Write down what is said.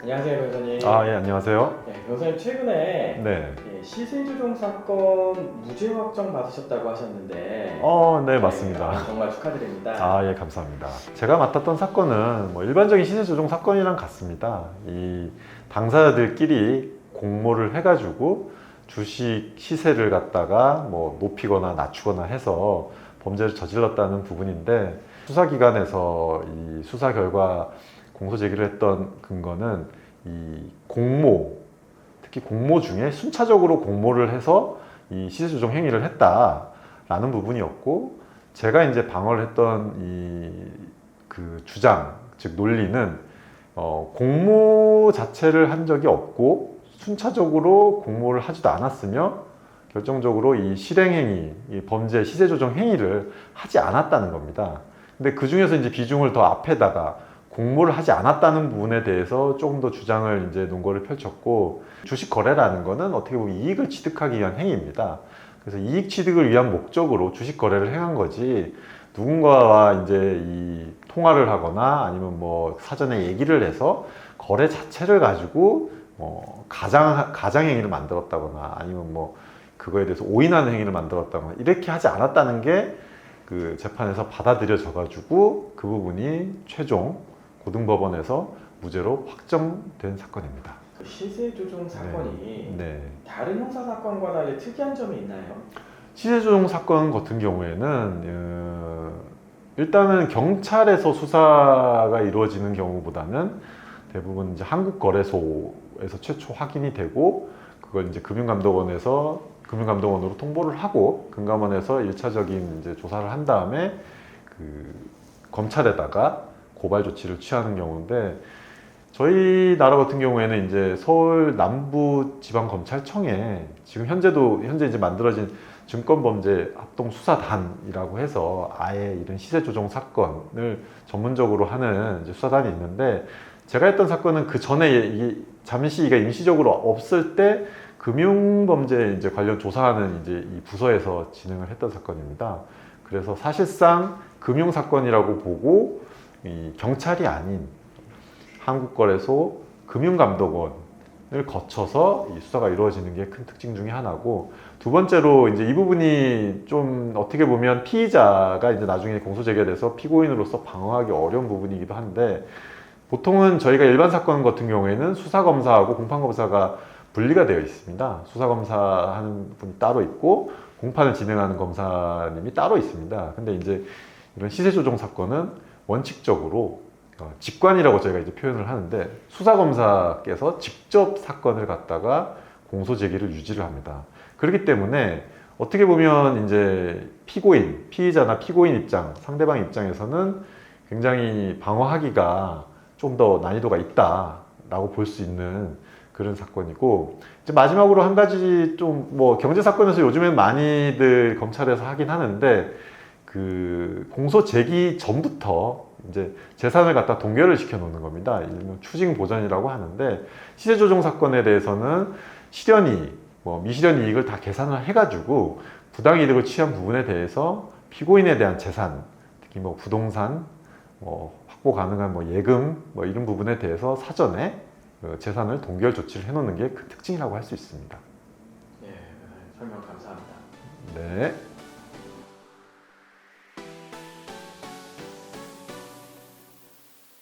안녕하세요, 변호사님. 예, 안녕하세요. 네, 변호사님 최근에 네. 시세 조종 사건 무죄 확정 받으셨다고 하셨는데, 네, 맞습니다. 정말 축하드립니다. 예, 감사합니다. 제가 맡았던 사건은 뭐 일반적인 시세 조종 사건이랑 같습니다. 이 당사자들끼리 공모를 해가지고 주식 시세를 갖다가 뭐 높이거나 낮추거나 해서 범죄를 저질렀다는 부분인데, 수사기관에서 이 수사 결과 공소 제기를 했던 근거는 이 공모, 특히 공모 중에 순차적으로 공모를 해서 이 시세 조정 행위를 했다라는 부분이었고, 제가 이제 방어를 했던 그 주장, 즉 논리는 공모 자체를 한 적이 없고 순차적으로 공모를 하지도 않았으며 결정적으로 이 실행행위, 이 범죄 시세 조정 행위를 하지 않았다는 겁니다. 근데 그 중에서 이제 비중을 더 앞에다가 공모를 하지 않았다는 부분에 대해서 조금 더 주장을 이제 논거를 펼쳤고, 주식 거래라는 거는 어떻게 보면 이익을 취득하기 위한 행위입니다. 그래서 이익 취득을 위한 목적으로 주식 거래를 행한 거지, 누군가와 이제 이 통화를 하거나 아니면 뭐 사전에 얘기를 해서 거래 자체를 가지고 가장 행위를 만들었다거나 아니면 뭐 그거에 대해서 오인하는 행위를 만들었다거나 이렇게 하지 않았다는 게 그 재판에서 받아들여져 가지고 그 부분이 최종 고등법원에서 무죄로 확정된 사건입니다. 시세 조종 사건이 네. 다른 형사 사건과 달리 특이한 점이 있나요? 시세 조종 사건 같은 경우에는 일단은 경찰에서 수사가 이루어지는 경우보다는 대부분 이제 한국거래소에서 최초 확인이 되고, 그걸 이제 금융감독원으로 통보를 하고 금감원에서 1차적인 이제 조사를 한 다음에 그 검찰에다가 고발 조치를 취하는 경우인데, 저희 나라 같은 경우에는 이제 서울 남부지방검찰청에 지금 현재 이제 만들어진 증권범죄합동수사단이라고 해서 아예 이런 시세 조정 사건을 전문적으로 하는 이제 수사단이 있는데, 제가 했던 사건은 그 전에 잠시 이게 임시적으로 없을 때 금융범죄 이제 관련 조사하는 이제 이 부서에서 진행을 했던 사건입니다. 그래서 사실상 금융사건이라고 보고 이 경찰이 아닌 한국거래소 금융감독원을 거쳐서 이 수사가 이루어지는 게 큰 특징 중에 하나고, 두 번째로 이제 이 부분이 좀 어떻게 보면 피의자가 이제 나중에 공소 제기돼서 피고인으로서 방어하기 어려운 부분이기도 한데, 보통은 저희가 일반 사건 같은 경우에는 수사검사하고 공판검사가 분리가 되어 있습니다. 수사검사하는 분이 따로 있고 공판을 진행하는 검사님이 따로 있습니다. 근데 이제 이런 시세조정 사건은 원칙적으로 직관이라고 저희가 이제 표현을 하는데, 수사검사께서 직접 사건을 갖다가 공소 제기를 유지를 합니다. 그렇기 때문에 어떻게 보면 이제 피의자나 피고인 입장, 상대방 입장에서는 굉장히 방어하기가 좀 더 난이도가 있다라고 볼 수 있는 그런 사건이고, 이제 마지막으로 한 가지 좀 뭐 경제 사건에서 요즘엔 많이들 검찰에서 하긴 하는데, 그 공소 제기 전부터 이제 재산을 갖다 동결을 시켜 놓는 겁니다. 일명 추징 보전이라고 하는데, 시세 조정 사건에 대해서는 실현이익, 뭐 미실현 이익을 다 계산을 해가지고 부당 이득을 취한 부분에 대해서 피고인에 대한 재산, 특히 뭐 부동산, 확보 가능한 뭐 예금, 뭐 이런 부분에 대해서 사전에 재산을 동결 조치를 해놓는 게 큰 특징이라고 할 수 있습니다. 네, 설명 감사합니다. 네.